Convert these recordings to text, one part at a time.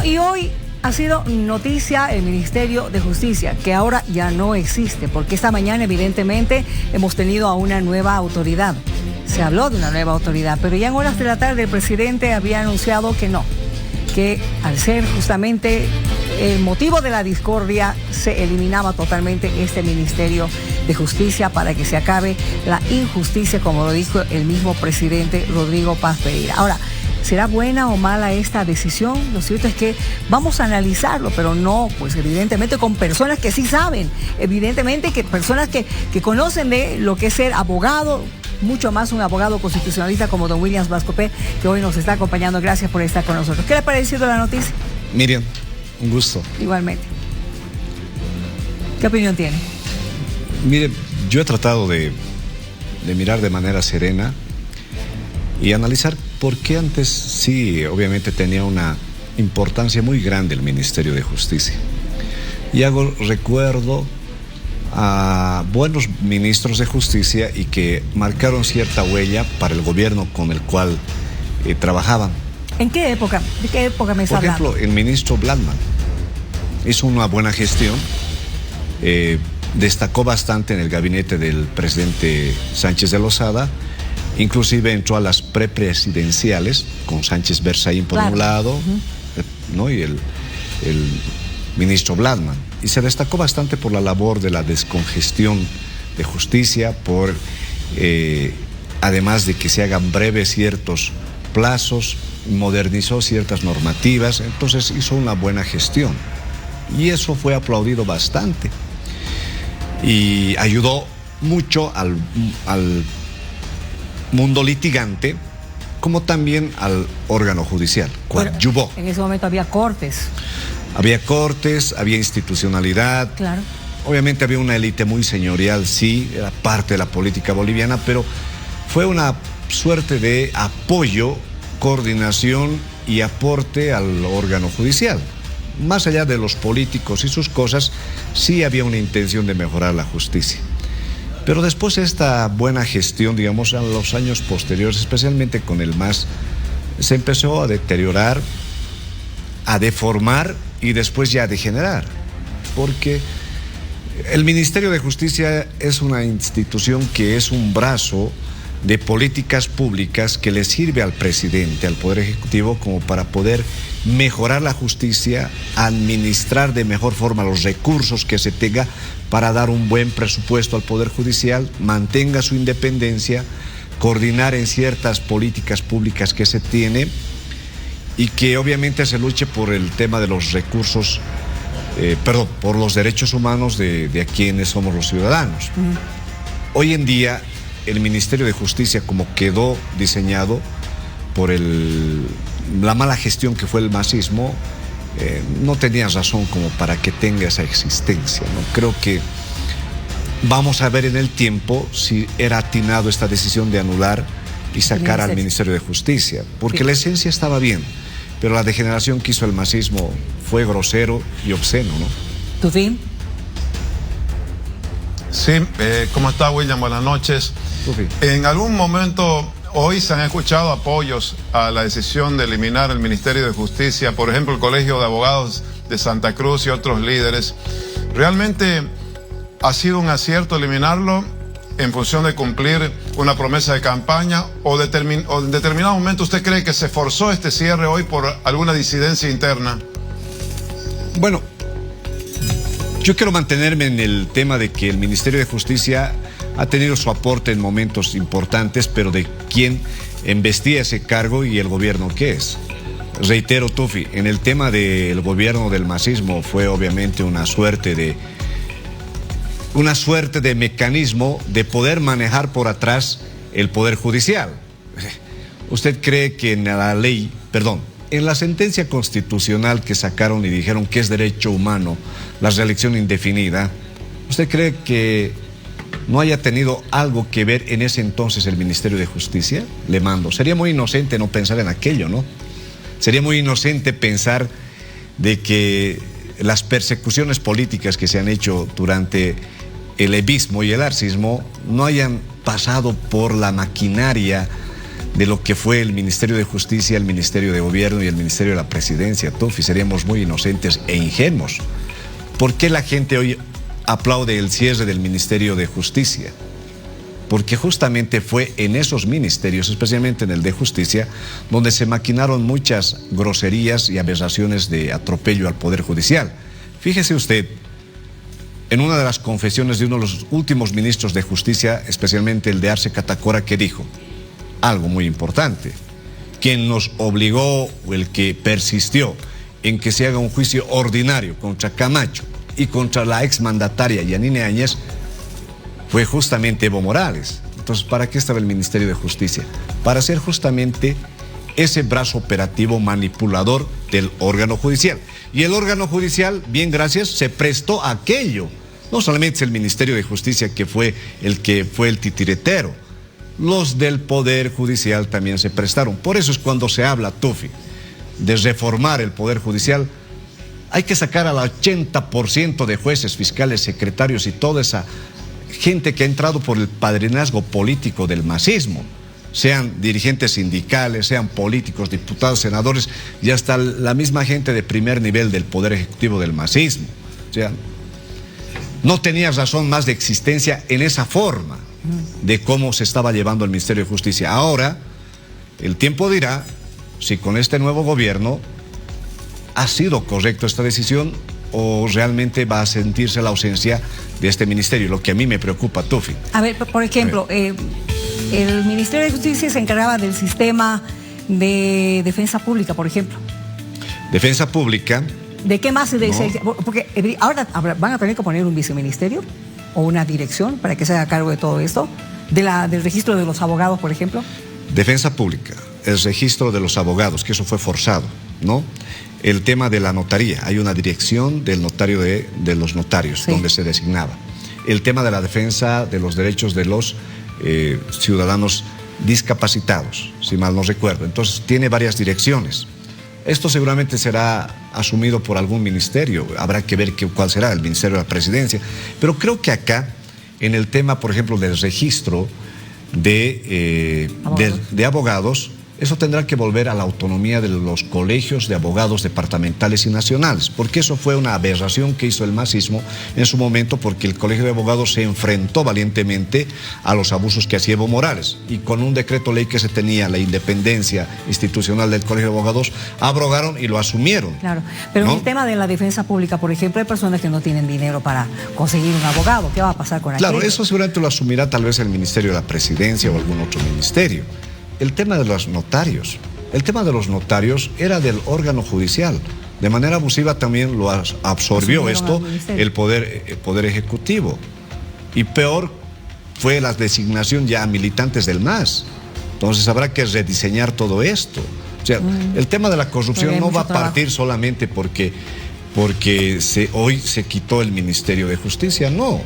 y hoy ha sido noticia el Ministerio de Justicia, que ahora ya no existe, porque esta mañana evidentemente hemos tenido a una nueva autoridad. Se habló de una nueva autoridad, pero ya en horas de la tarde el presidente había anunciado que no, que al ser justamente el motivo de la discordia se eliminaba totalmente este Ministerio de Justicia para que se acabe la injusticia, como lo dijo el mismo presidente Rodrigo Paz Pereira. Ahora, ¿será buena o mala esta decisión? Lo cierto es que vamos a analizarlo, pero no, pues evidentemente con personas que sí saben, evidentemente que personas que conocen de lo que es ser abogado, mucho más un abogado constitucionalista como don Williams Vascopé, que hoy nos está acompañando. Gracias por estar con nosotros. ¿Qué le ha parecido la noticia? Miriam, un gusto. Igualmente. ¿Qué opinión tiene? Mire, yo he tratado de mirar de manera serena y analizar por qué antes sí, obviamente tenía una importancia muy grande el Ministerio de Justicia. Y hago recuerdo a buenos ministros de justicia y que marcaron cierta huella para el gobierno con el cual trabajaban. ¿En qué época? ¿De qué época me está hablando? Por ejemplo, el ministro Bladman hizo una buena gestión, destacó bastante en el gabinete del presidente Sánchez de Lozada, inclusive entró a las prepresidenciales con Sánchez Berzaín por un lado, ¿no? Y el ministro Bladman. Y se destacó bastante por la labor de la descongestión de justicia, por además de que se hagan breves ciertos plazos, modernizó ciertas normativas, entonces hizo una buena gestión. Y eso fue aplaudido bastante. Y ayudó mucho al mundo litigante, como también al órgano judicial, coadyuvó. En ese momento había cortes. Había cortes, había institucionalidad. Claro. Obviamente había una élite muy señorial, sí, era parte de la política boliviana, pero fue una suerte de apoyo, coordinación y aporte al órgano judicial. Más allá de los políticos y sus cosas, sí había una intención de mejorar la justicia. Pero después de esta buena gestión, digamos, en los años posteriores, especialmente con el MAS, se empezó a deteriorar, a deformar y después ya a degenerar. Porque el Ministerio de Justicia es una institución que es un brazo de políticas públicas que le sirve al presidente, al Poder Ejecutivo, como para poder mejorar la justicia, administrar de mejor forma los recursos que se tenga para dar un buen presupuesto al Poder Judicial, mantenga su independencia, coordinar en ciertas políticas públicas que se tiene y que obviamente se luche por el tema de los recursos, por los derechos humanos de quienes somos los ciudadanos. Hoy en día el Ministerio de Justicia, como quedó diseñado por la mala gestión que fue el masismo, no tenía razón como para que tenga esa existencia, ¿no? Creo que vamos a ver en el tiempo si era atinado esta decisión de anular y sacar al Ministerio de Justicia, porque la esencia estaba bien, pero la degeneración que hizo el masismo fue grosero y obsceno, ¿no? ¿Tu fin? Sí, ¿cómo está, William? Buenas noches. En algún momento hoy se han escuchado apoyos a la decisión de eliminar el Ministerio de Justicia, por ejemplo, el Colegio de Abogados de Santa Cruz y otros líderes. ¿Realmente ha sido un acierto eliminarlo en función de cumplir una promesa de campaña o en determinado momento usted cree que se forzó este cierre hoy por alguna disidencia interna? Bueno, yo quiero mantenerme en el tema de que el Ministerio de Justicia ha tenido su aporte en momentos importantes, pero de quién embestía ese cargo y el gobierno que es. Reitero, Tufi, en el tema del gobierno del masismo fue obviamente una suerte de mecanismo de poder manejar por atrás el Poder Judicial. ¿Usted cree que en la sentencia constitucional que sacaron y dijeron que es derecho humano la reelección indefinida, usted cree que no haya tenido algo que ver en ese entonces el Ministerio de Justicia? Le mando. Sería muy inocente no pensar en aquello, ¿no? Sería muy inocente pensar de que las persecuciones políticas que se han hecho durante el levismo y el arcismo no hayan pasado por la maquinaria de lo que fue el Ministerio de Justicia, el Ministerio de Gobierno y el Ministerio de la Presidencia, Tufi. Seríamos muy inocentes e ingenuos. ¿Por qué la gente hoy aplaude el cierre del Ministerio de Justicia? Porque justamente fue en esos ministerios, especialmente en el de Justicia, donde se maquinaron muchas groserías y aberraciones de atropello al Poder Judicial. Fíjese usted, en una de las confesiones de uno de los últimos ministros de Justicia, especialmente el de Arce Catacora, que dijo algo muy importante: quien nos obligó o el que persistió en que se haga un juicio ordinario contra Camacho y contra la exmandataria Yanine Áñez fue justamente Evo Morales. Entonces, ¿para qué estaba el Ministerio de Justicia? Para ser justamente ese brazo operativo manipulador del órgano judicial. Y el órgano judicial, bien gracias, se prestó a aquello. No solamente es el Ministerio de Justicia que fue el titiretero, los del Poder Judicial también se prestaron. Por eso es cuando se habla, Tufi, de reformar el Poder Judicial, hay que sacar al 80% de jueces, fiscales, secretarios y toda esa gente que ha entrado por el padrinazgo político del masismo, sean dirigentes sindicales, sean políticos, diputados, senadores y hasta la misma gente de primer nivel del Poder Ejecutivo del masismo. O sea, no tenía razón más de existencia en esa forma de cómo se estaba llevando el Ministerio de Justicia. Ahora, el tiempo dirá si con este nuevo gobierno ha sido correcta esta decisión o realmente va a sentirse la ausencia de este ministerio, lo que a mí me preocupa, Tufi. A ver, por ejemplo, el Ministerio de Justicia se encargaba del sistema de defensa pública, por ejemplo. Defensa pública. ¿De qué más? Porque ahora van a tener que poner un viceministerio o una dirección para que se haga cargo de todo esto, del registro de los abogados, por ejemplo. Defensa pública, el registro de los abogados, que eso fue forzado, ¿no? El tema de la notaría, hay una dirección del notario de los notarios, sí, donde se designaba. El tema de la defensa de los derechos de los ciudadanos discapacitados, si mal no recuerdo. Entonces tiene varias direcciones. Esto seguramente será asumido por algún ministerio, habrá que ver cuál será, el Ministerio de la Presidencia. Pero creo que acá, en el tema, por ejemplo, del registro de abogados, eso tendrá que volver a la autonomía de los colegios de abogados departamentales y nacionales, porque eso fue una aberración que hizo el masismo en su momento, porque el colegio de abogados se enfrentó valientemente a los abusos que hacía Evo Morales, y con un decreto ley que se tenía, la independencia institucional del colegio de abogados, abrogaron y lo asumieron. Claro, pero ¿no? En el tema de la defensa pública, por ejemplo, hay personas que no tienen dinero para conseguir un abogado. ¿Qué va a pasar con aquello? Claro, eso seguramente lo asumirá tal vez el Ministerio de la Presidencia o algún otro ministerio. El tema de los notarios. El tema de los notarios era del órgano judicial. De manera abusiva también lo absorbió esto el poder Ejecutivo. Y peor fue la designación ya a militantes del MAS. Entonces habrá que rediseñar todo esto. O sea, el tema de la corrupción no va a partir solamente porque hoy se quitó el Ministerio de Justicia, no.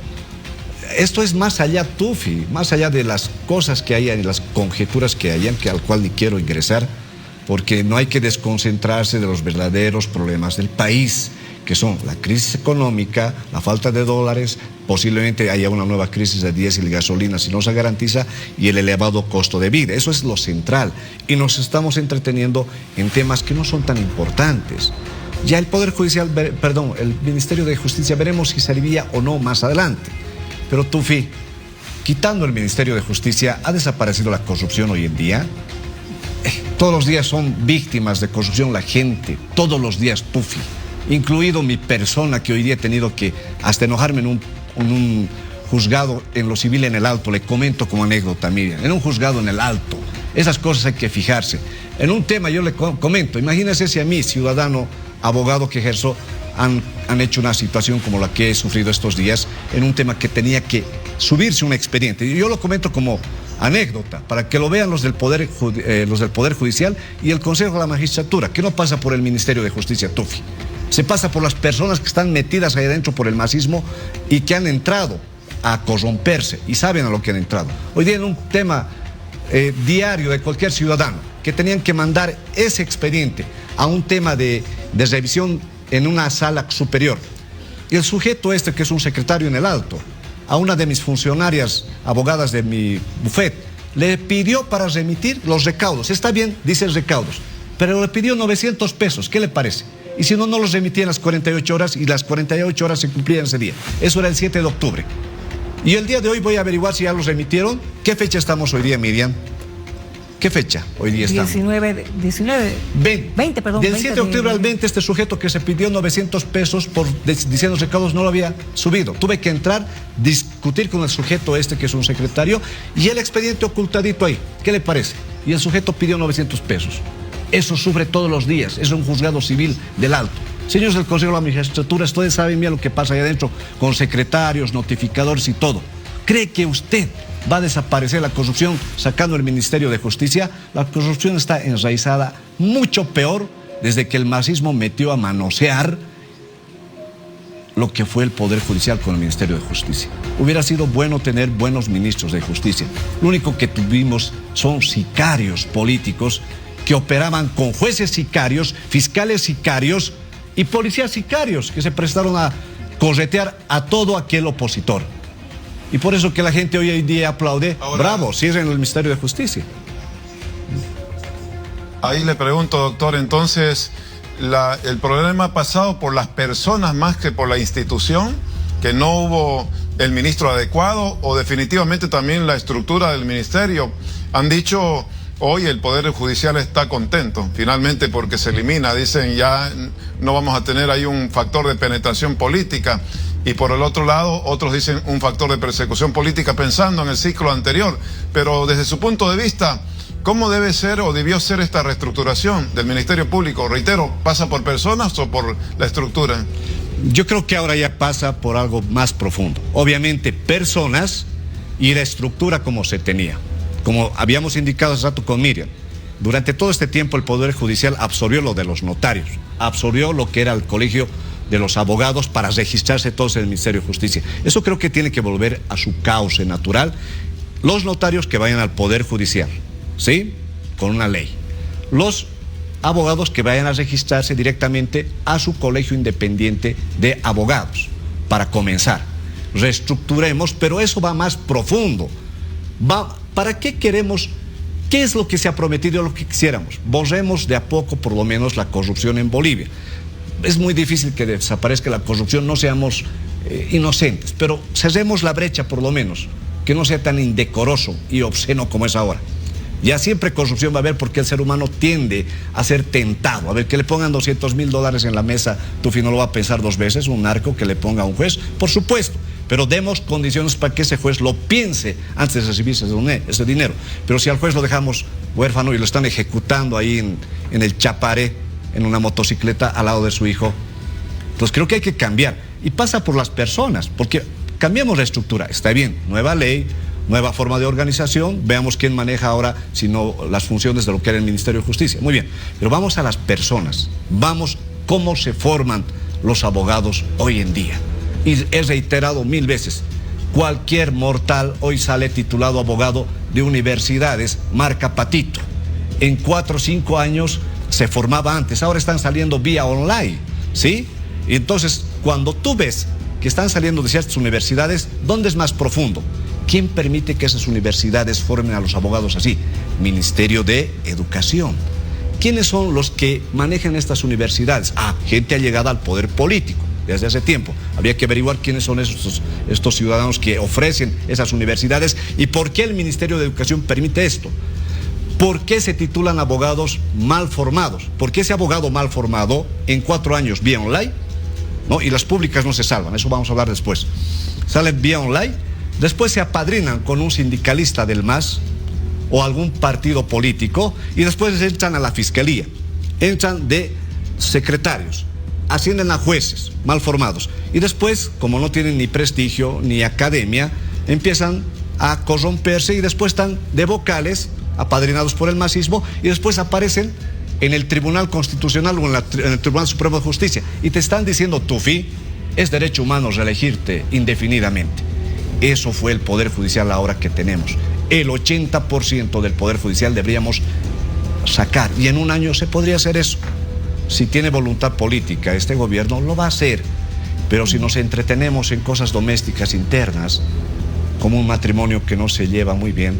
Esto es más allá, Tufi, más allá de las cosas que hayan y las conjeturas que hayan, al cual ni quiero ingresar, porque no hay que desconcentrarse de los verdaderos problemas del país, que son la crisis económica, la falta de dólares, posiblemente haya una nueva crisis de diésel y gasolina si no se garantiza, y el elevado costo de vida. Eso es lo central. Y nos estamos entreteniendo en temas que no son tan importantes. Ya el Poder Judicial, el Ministerio de Justicia, veremos si serviría o no más adelante. Pero Tufi, quitando el Ministerio de Justicia, ¿ha desaparecido la corrupción hoy en día? Todos los días son víctimas de corrupción la gente, todos los días, Tufi. Incluido mi persona, que hoy día he tenido que hasta enojarme en un juzgado en lo civil en el Alto. Le comento como anécdota, Miriam, en un juzgado en el Alto. Esas cosas hay que fijarse. En un tema yo le comento, imagínese si a mí, ciudadano, abogado que ejerzo, han hecho una situación como la que he sufrido estos días en un tema que tenía que subirse un expediente. Y yo lo comento como anécdota, para que lo vean los del Poder Judicial y el Consejo de la Magistratura, que no pasa por el Ministerio de Justicia, Tufi. Se pasa por las personas que están metidas ahí adentro por el masismo y que han entrado a corromperse y saben a lo que han entrado. Hoy día en un tema diario de cualquier ciudadano, que tenían que mandar ese expediente a un tema de revisión en una sala superior. Y el sujeto que es un secretario en el Alto, a una de mis funcionarias abogadas de mi bufet, le pidió para remitir los recaudos. Está bien, dice recaudos, pero le pidió 900 pesos. ¿Qué le parece? Y si no, no los remitía en las 48 horas y las 48 horas se cumplían ese día. Eso era el 7 de octubre. Y el día de hoy voy a averiguar si ya los remitieron. ¿Qué fecha estamos hoy día, Miriam? ¿Qué fecha hoy día estamos? 20, perdón. Del 7 de octubre al 20, este sujeto que se pidió 900 pesos por diciendo recaudos no lo había subido. Tuve que entrar, discutir con el sujeto este que es un secretario y el expediente ocultadito ahí. ¿Qué le parece? Y el sujeto pidió 900 pesos. Eso sufre todos los días. Es un juzgado civil del Alto. Señores del Consejo de la Magistratura, ustedes saben bien lo que pasa ahí adentro con secretarios, notificadores y todo. ¿Cree que usted va a desaparecer la corrupción sacando el Ministerio de Justicia? La corrupción está enraizada mucho peor desde que el marxismo metió a manosear lo que fue el Poder Judicial con el Ministerio de Justicia. Hubiera sido bueno tener buenos ministros de justicia. Lo único que tuvimos son sicarios políticos que operaban con jueces sicarios, fiscales sicarios y policías sicarios que se prestaron a corretear a todo aquel opositor. Y por eso que la gente hoy en día aplaude. Ahora, bravo, cierren el Ministerio de Justicia. Ahí le pregunto, doctor, entonces, el problema ha pasado por las personas más que por la institución, que no hubo el ministro adecuado, o definitivamente también la estructura del ministerio. Han dicho hoy el Poder Judicial está contento, finalmente, porque se elimina. Dicen ya no vamos a tener ahí un factor de penetración política. Y por el otro lado, otros dicen un factor de persecución política pensando en el ciclo anterior. Pero desde su punto de vista, ¿cómo debe ser o debió ser esta reestructuración del Ministerio Público? Reitero, ¿pasa por personas o por la estructura? Yo creo que ahora ya pasa por algo más profundo. Obviamente personas y la estructura como se tenía. Como habíamos indicado hace rato con Miriam, durante todo este tiempo el Poder Judicial absorbió lo de los notarios, absorbió lo que era el colegio de los abogados para registrarse todos en el Ministerio de Justicia. Eso creo que tiene que volver a su cauce natural. Los notarios que vayan al Poder Judicial, ¿sí? Con una ley. Los abogados que vayan a registrarse directamente a su colegio independiente de abogados. Para comenzar, reestructuremos, pero eso va más profundo. ¿Para qué queremos? ¿Qué es lo que se ha prometido, lo que quisiéramos? Borremos de a poco, por lo menos, la corrupción en Bolivia. Es muy difícil que desaparezca la corrupción, no seamos inocentes, pero cerremos la brecha por lo menos, que no sea tan indecoroso y obsceno como es ahora. Ya siempre corrupción va a haber porque el ser humano tiende a ser tentado. A ver, que le pongan $200,000 en la mesa, Tufi no lo va a pensar dos veces, un narco que le ponga a un juez, por supuesto, pero demos condiciones para que ese juez lo piense antes de recibir ese dinero. Pero si al juez lo dejamos huérfano y lo están ejecutando ahí en el Chaparé, en una motocicleta al lado de su hijo, pues creo que hay que cambiar. Y pasa por las personas, porque cambiamos la estructura. Está bien, nueva ley, nueva forma de organización, veamos quién maneja ahora, sino las funciones de lo que era el Ministerio de Justicia. Muy bien, pero vamos a las personas, vamos cómo se forman los abogados hoy en día. Y he reiterado 1000 veces, cualquier mortal hoy sale titulado abogado de universidades marca Patito. En 4 o 5 años se formaba antes, ahora están saliendo vía online, ¿sí? Y entonces, cuando tú ves que están saliendo de ciertas universidades, ¿dónde es más profundo? ¿Quién permite que esas universidades formen a los abogados así? Ministerio de Educación. ¿Quiénes son los que manejan estas universidades? Gente allegada al poder político desde hace tiempo. Habría que averiguar quiénes son estos ciudadanos que ofrecen esas universidades y por qué el Ministerio de Educación permite esto. ¿Por qué se titulan abogados mal formados? ¿Por qué ese abogado mal formado en 4 años vía online? ¿No? Y las públicas no se salvan, eso vamos a hablar después. Salen vía online, después se apadrinan con un sindicalista del MAS o algún partido político y después entran a la fiscalía, entran de secretarios, ascienden a jueces mal formados y después, como no tienen ni prestigio ni academia, empiezan a corromperse y después están de vocales apadrinados por el marxismo y después aparecen en el Tribunal Constitucional o en el Tribunal Supremo de Justicia y te están diciendo, Tufi, es derecho humano reelegirte indefinidamente. Eso fue el Poder Judicial ahora que tenemos. El 80% del Poder Judicial deberíamos sacar y en un año se podría hacer eso. Si tiene voluntad política, este gobierno lo va a hacer, pero si nos entretenemos en cosas domésticas internas, como un matrimonio que no se lleva muy bien,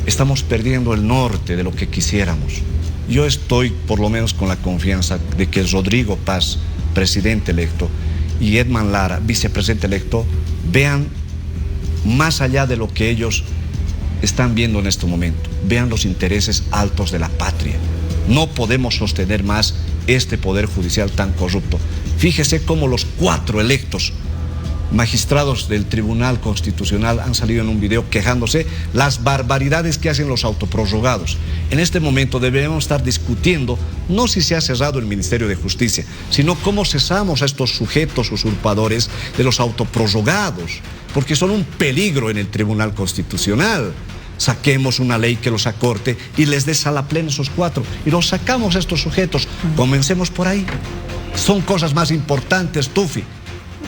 estamos perdiendo el norte de lo que quisiéramos. Yo estoy por lo menos con la confianza de que Rodrigo Paz, presidente electo, y Edman Lara, vicepresidente electo, vean más allá de lo que ellos están viendo en este momento. Vean los intereses altos de la patria. No podemos sostener más este poder judicial tan corrupto. Fíjese cómo los 4 electos magistrados del Tribunal Constitucional han salido en un video quejándose las barbaridades que hacen los autoprorrogados. En este momento debemos estar discutiendo no si se ha cerrado el Ministerio de Justicia, sino cómo cesamos a estos sujetos usurpadores de los autoprorrogados, porque son un peligro en el Tribunal Constitucional. Saquemos una ley que los acorte y les dé sala plena a esos 4 y los sacamos a estos sujetos. Comencemos por ahí. Son cosas más importantes, Tufi,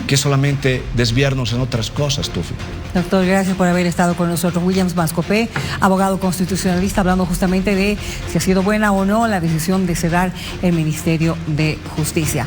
que solamente desviarnos en otras cosas, Tufi. Doctor, gracias por haber estado con nosotros. Williams Mascopé, abogado constitucionalista, hablando justamente de si ha sido buena o no la decisión de cerrar el Ministerio de Justicia.